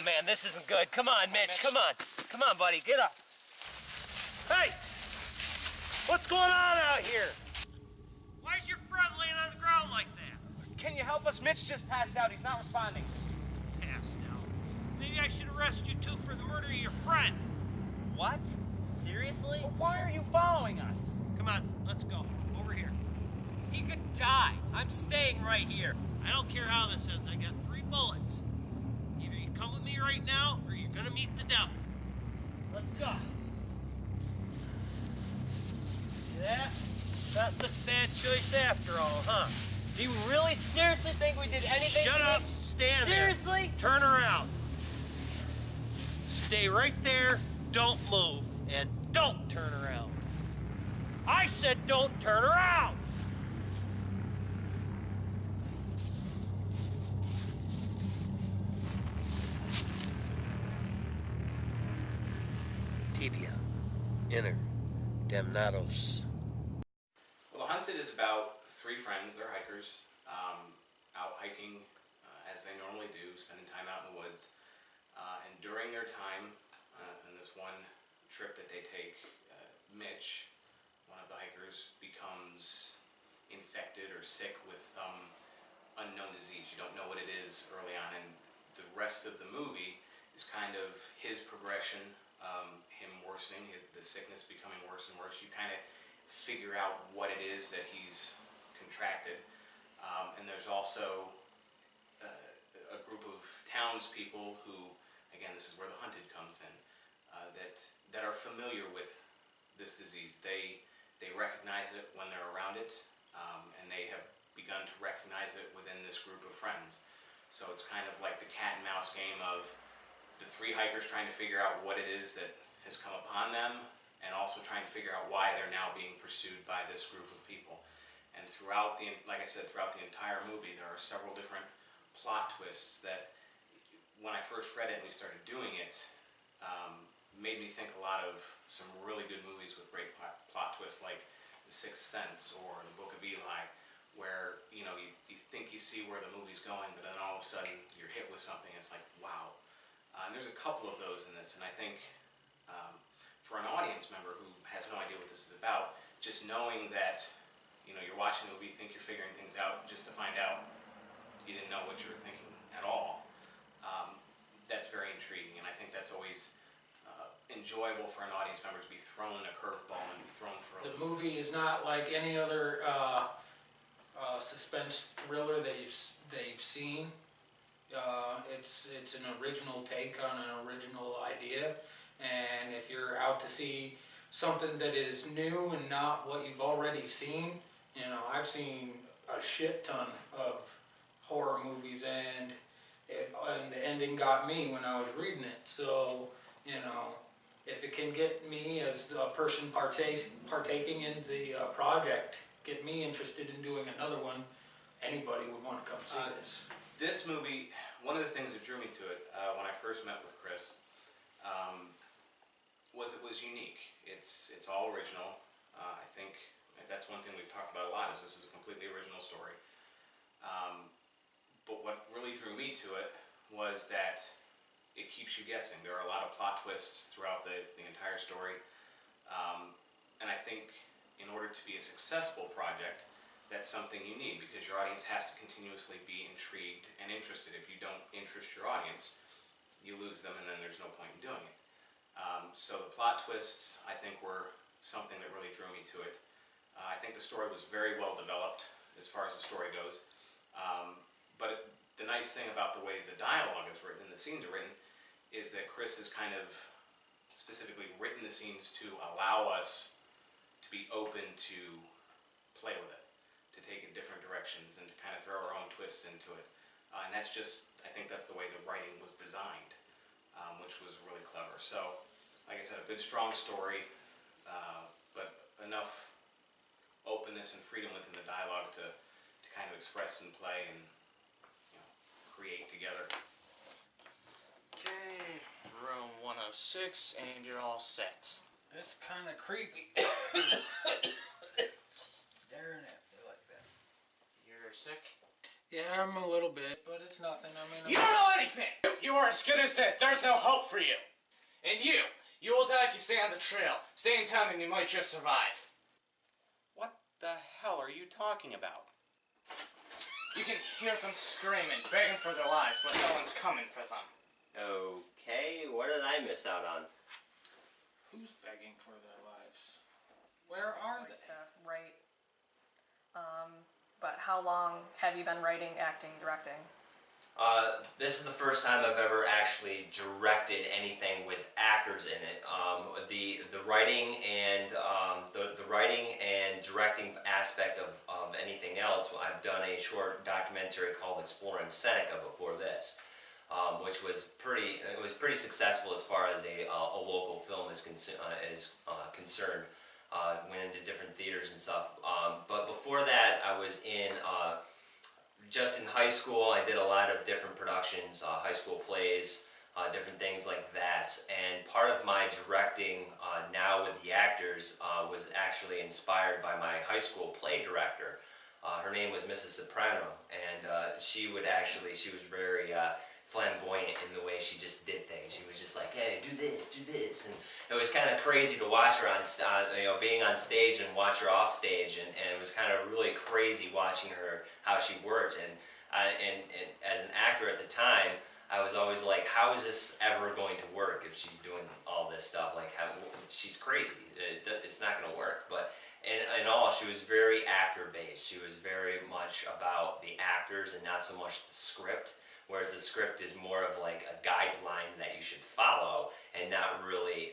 Oh man, this isn't good. Come on, Mitch. Come on. Come on, buddy. Get up. Hey! What's going on out here? Why is your friend laying on the ground like that? Can you help us? Mitch just passed out. He's not responding. Passed out. Maybe I should arrest you two for the murder of your friend. What? Seriously? Well, why are you following us? Come on, let's go. Over here. He could die. I'm staying right here. I don't care how this ends. I got 3 bullets. Either you come with me right now, or you're gonna meet the devil. Let's go. Yeah, not such a bad choice after all, huh? Do you really seriously think we did anything? Shut up. Stand Seriously? there. Turn around. Stay right there. Don't move. And don't turn around. I said don't turn around. Tibia. Inner. Damnados. Well, The Hunted is about 3 friends, they're hikers, out hiking as they normally do, spending time out in the woods. And during their time, in this one trip that they take, Mitch, one of the hikers, becomes infected or sick with some unknown disease. You don't know what it is early on, and the rest of the movie is kind of his progression, him worsening, the sickness becoming worse and worse. You kind of figure out what it is that he's contracted. And there's also a group of townspeople who, again, this is where The Hunted comes in, that are familiar with this disease. They recognize it when they're around it, and they have begun to recognize it within this group of friends. So it's kind of like the cat and mouse game of the 3 hikers trying to figure out what it is that has come upon them, and also trying to figure out why they're now being pursued by this group of people. And throughout like I said, throughout the entire movie, there are several different plot twists that, when I first read it and we started doing it, made me think a lot of some really good movies with great plot twists, like The Sixth Sense or The Book of Eli, where you think you see where the movie's going, but then all of a sudden you're hit with something. It's like, wow. And there's a couple of those in this, and I think for an audience member who has no idea what this is about, just knowing that you're watching the movie, you think you're figuring things out, just to find out you didn't know what you were thinking at all, that's very intriguing, and I think that's always enjoyable for an audience member to be thrown a curveball and be thrown for a The movie is not like any other suspense thriller that they've seen. It's an original take on an original idea, and if you're out to see something that is new and not what you've already seen, I've seen a shit ton of horror movies, and the ending got me when I was reading it. So if it can get me as a person partaking in the project, get me interested in doing another one, anybody would want to come see this. This movie, one of the things that drew me to it when I first met with Chris, was it was unique. It's all original. I think that's one thing we've talked about a lot, is this is a completely original story. But what really drew me to it was that it keeps you guessing. There are a lot of plot twists throughout the entire story. And I think in order to be a successful project, that's something you need, because your audience has to continuously be intrigued and interested. If you don't interest your audience, you lose them, and then there's no point in doing it. So the plot twists, I think, were something that really drew me to it. I think the story was very well developed as far as the story goes. But the nice thing about the way the dialogue is written and the scenes are written is that Chris has kind of specifically written the scenes to allow us to be open to play with it, to take it different directions, and to kind of throw our own twists into it. And that's just, I think that's the way the writing was designed, which was really clever. So, like I said, a good strong story, but enough openness and freedom within the dialogue to kind of express and play and create together. Okay, room 106, and you're all set. That's kind of creepy. Staring at me like that. You're sick? Yeah, I'm a little bit, but it's nothing. I mean, You don't know anything! You are as good as dead. There's no hope for you. And you will die if you stay on the trail. Stay in town and you might just survive. What the hell are you talking about? You can hear them screaming, begging for their lives, but no one's coming for them. Okay, what did I miss out on? who's begging for their lives? Where are they? To write. But how long have you been writing, acting, directing? This is the first time I've ever actually directed anything with actors in it. The writing and the writing and directing aspect of anything else, I've done a short documentary called Exploring Seneca before this, which was pretty successful as far as a local film is concerned. Went into different theaters and stuff. But before that, I was just in high school. I did a lot of different productions, high school plays, different things like that. And part of my directing now with the actors was actually inspired by my high school play director. Her name was Mrs. Soprano, and she was very flamboyant in the way she just did things. She was just like, hey, do this, and it was kind of crazy to watch her on, being on stage and watch her off stage, and it was kind of really crazy watching her, how she worked, and as an actor at the time, I was always like, how is this ever going to work if she's doing all this stuff? Like, she's crazy. It's not going to work. But in all, she was very actor-based. She was very much about the actors and not so much the script. Whereas the script is more of like a guideline that you should follow, and not really,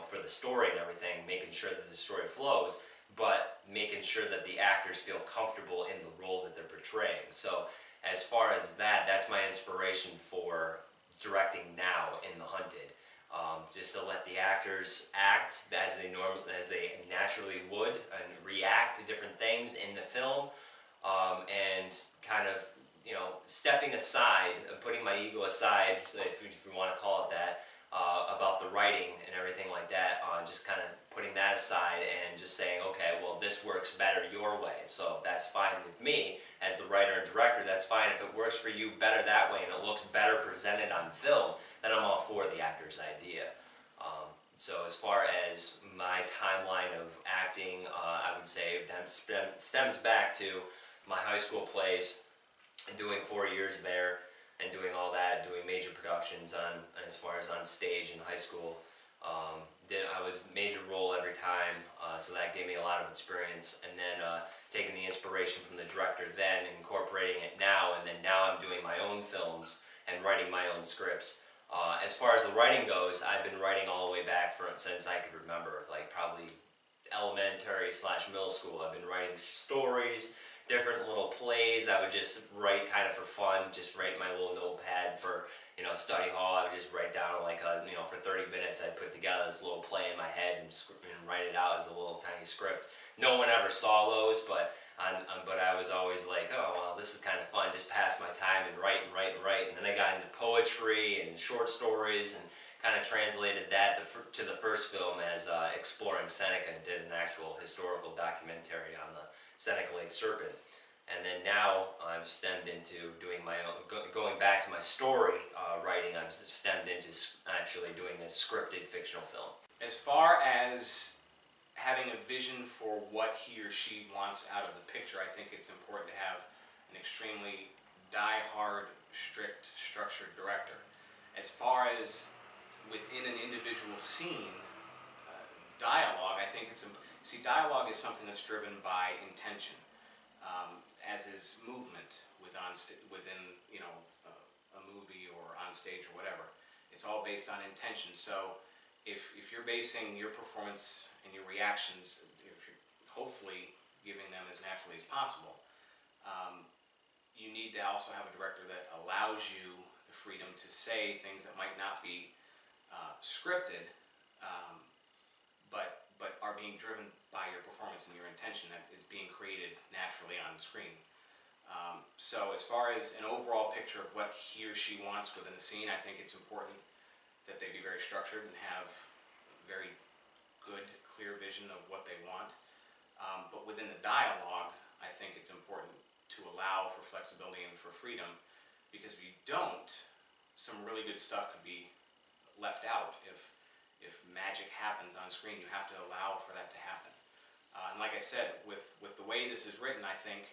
for the story and everything, making sure that the story flows, but making sure that the actors feel comfortable in the role that they're portraying. So as far as that, that's my inspiration for directing now in The Hunted. Just to let the actors act as they naturally would, and react to different things in the film, and kind of, stepping aside, putting my ego aside, if you want to call it that, about the writing and everything like that, just kind of putting that aside and just saying, okay, well, this works better your way, so that's fine with me as the writer and director. That's fine if it works for you better that way and it looks better presented on film, then I'm all for the actor's idea. So as far as my timeline of acting, I would say that stems back to my high school plays, and doing 4 years there, and doing all that, doing major productions as far as on stage in high school. I was major role every time, so that gave me a lot of experience. And then taking the inspiration from the director then, incorporating it now, and then now I'm doing my own films and writing my own scripts. As far as the writing goes, I've been writing all the way back since I could remember, like probably elementary/middle school. I've been writing stories, different little plays. I would just write kind of for fun, just write my little notepad for, study hall. I would just write down like for 30 minutes I'd put together this little play in my head and write it out as a little tiny script. No one ever saw those, but I was always like, oh, well, this is kind of fun, just pass my time and write. And then I got into poetry and short stories and kind of translated that to the first film as Exploring Seneca, and did an actual historical documentary on the Seneca Lake Serpent. And then now I've stemmed into doing my own, going back to my story writing, I've stemmed into actually doing a scripted fictional film. As far as having a vision for what he or she wants out of the picture, I think it's important to have an extremely die-hard, strict, structured director. As far as within an individual scene, dialogue, I think dialogue is something that's driven by intention, as is movement within a movie or on stage or whatever. It's all based on intention. So if you're basing your performance and your reactions, if you're hopefully giving them as naturally as possible, you need to also have a director that allows you the freedom to say things that might not be scripted, but are being driven by your performance and your intention that is being created naturally on screen. So as far as an overall picture of what he or she wants within a scene, I think it's important that they be very structured and have very good, clear vision of what they want. But within the dialogue, I think it's important to allow for flexibility and for freedom, because if you don't, some really good stuff could be left out. If magic happens on screen, you have to allow for that to happen. And like I said, with the way this is written, I think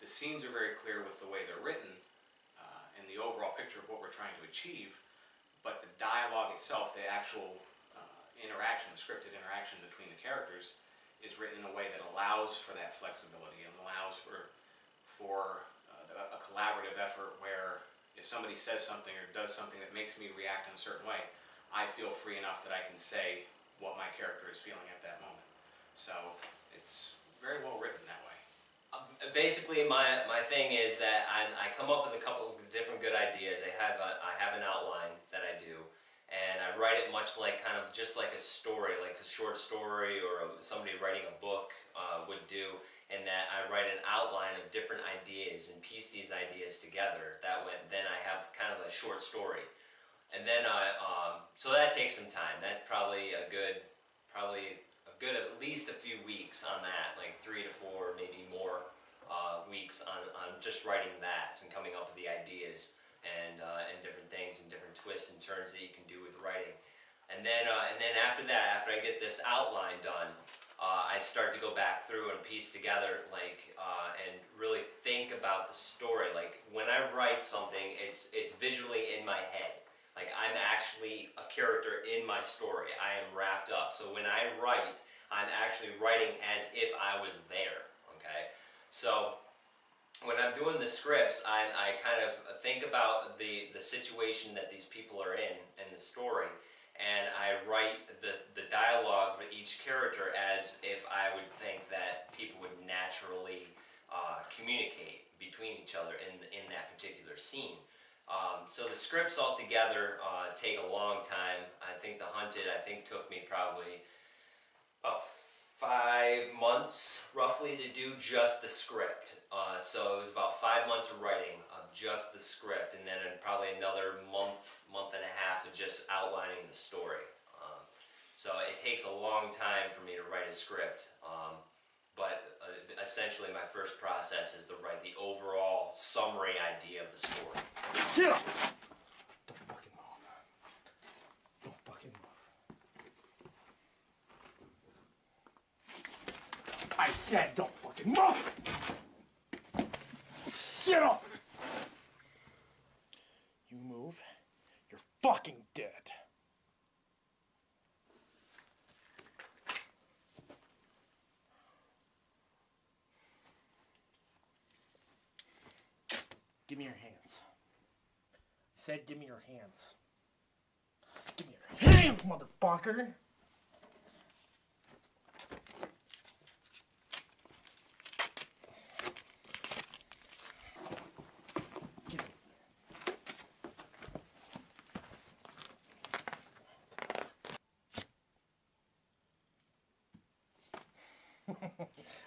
the scenes are very clear with the way they're written, and the overall picture of what we're trying to achieve, but the dialogue itself, the actual interaction, the scripted interaction between the characters, is written in a way that allows for that flexibility and allows for a collaborative effort where if somebody says something or does something that makes me react in a certain way, I feel free enough that I can say what my character is feeling at that moment. So it's very well written that way. Basically, my thing is that I come up with a couple of different good ideas. I have an outline that I do, and I write it much like kind of just like a story, like a short story or somebody writing a book would do. In that I write an outline of different ideas and piece these ideas together. Then I have kind of a short story, and then so that takes some time. That probably a good at least a few weeks on that, like 3 to 4, maybe more weeks on just writing that and coming up with the ideas and different things and different twists and turns that you can do with writing. And then after that, after I get this outline done, I start to go back through and piece together, and really think about the story. Like when I write something, it's visually in my head. Like I'm actually a character in my story. I am wrapped up. So when I write, I'm actually writing as if I was there. Okay, so when I'm doing the scripts, I kind of think about the situation that these people are in and the story. And I write the dialogue for each character as if I would think that people would naturally communicate between each other in that particular scene. So the scripts altogether take a long time. I think The Hunted, took me probably about 5 months roughly to do just the script. So it was about 5 months of writing of just the script, and then probably another month and a half of just outlining the story. So it takes a long time for me to write a script, but essentially my first process is to write the overall summary idea of the story. Sit up! Don't fucking move. Don't fucking move. I said don't fucking move! Sit up! You move, you're fucking dead. Give me your hands. I said give me your hands. Give me your hands, motherfucker!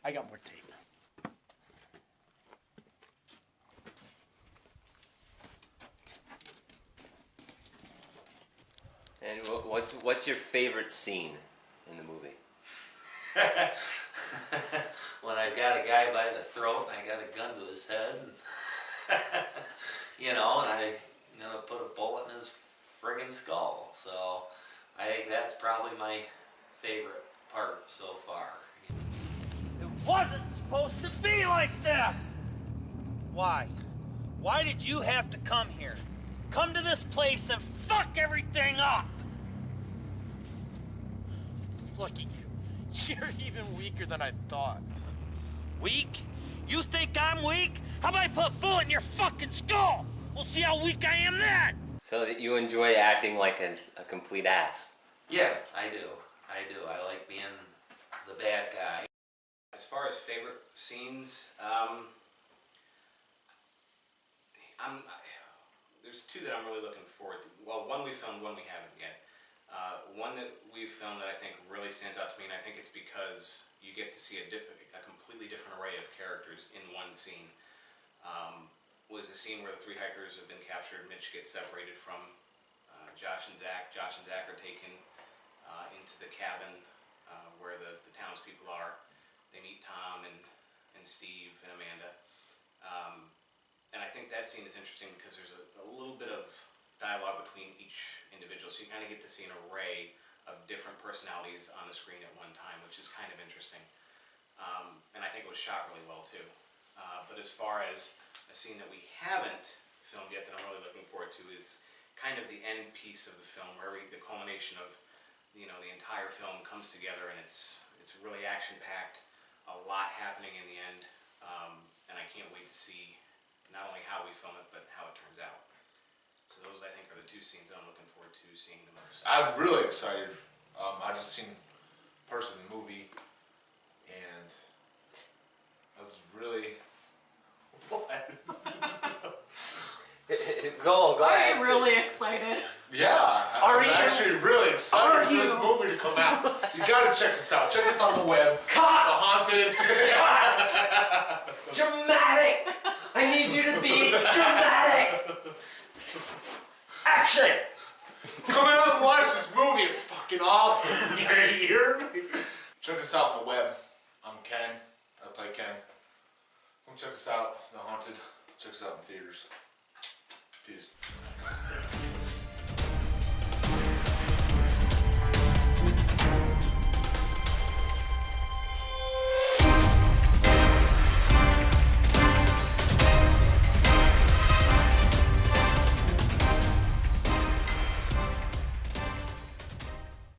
I got more tape. And what's your favorite scene in the movie? When I've got a guy by the throat and I got a gun to his head, and I'm gonna put a bullet in his friggin' skull. So I think that's probably my favorite part so far. It wasn't supposed to be like this! Why? Why did you have to come here? Come to this place and fuck everything up! Look at you. You're even weaker than I thought. Weak? You think I'm weak? How about I put a bullet in your fucking skull? We'll see how weak I am then! So that you enjoy acting like a complete ass. Yeah, I do. I like being the bad guy. As far as favorite scenes, there's 2 that I'm really looking forward to. Well, one we filmed, one we haven't yet. One that we've filmed that I think really stands out to me, and I think it's because you get to see a completely different array of characters in one scene, was a scene where the 3 hikers have been captured. Mitch gets separated from Josh and Zach. Josh and Zach are taken into the cabin where the townspeople are. They meet Tom and Steve and Amanda. And I think that scene is interesting because there's a little bit of dialogue between each individual, so you kind of get to see an array of different personalities on the screen at one time, which is kind of interesting. And I think it was shot really well too. But as far as a scene that we haven't filmed yet that I'm really looking forward to is kind of the end piece of the film, where the culmination of the entire film comes together, and it's really action-packed, a lot happening in the end, and I can't wait to see not only how we film it, but how it turns out. So those, I think, are the two scenes that I'm looking forward to seeing the most. I'm really excited. I just seen Person in the movie, and I was really what? Go Are ahead. you really excited? Yeah, Are I'm you? actually really excited Are for this you? movie to come out. You gotta check this out. Check this on the web. Cut! The Haunted. Dramatic! I need you to be dramatic! Action! Come out and watch this movie. It's fucking awesome. You hear me? Check us out on the web. I'm Ken. I play Ken. Come check us out. The Haunted. Check us out in theaters. Peace.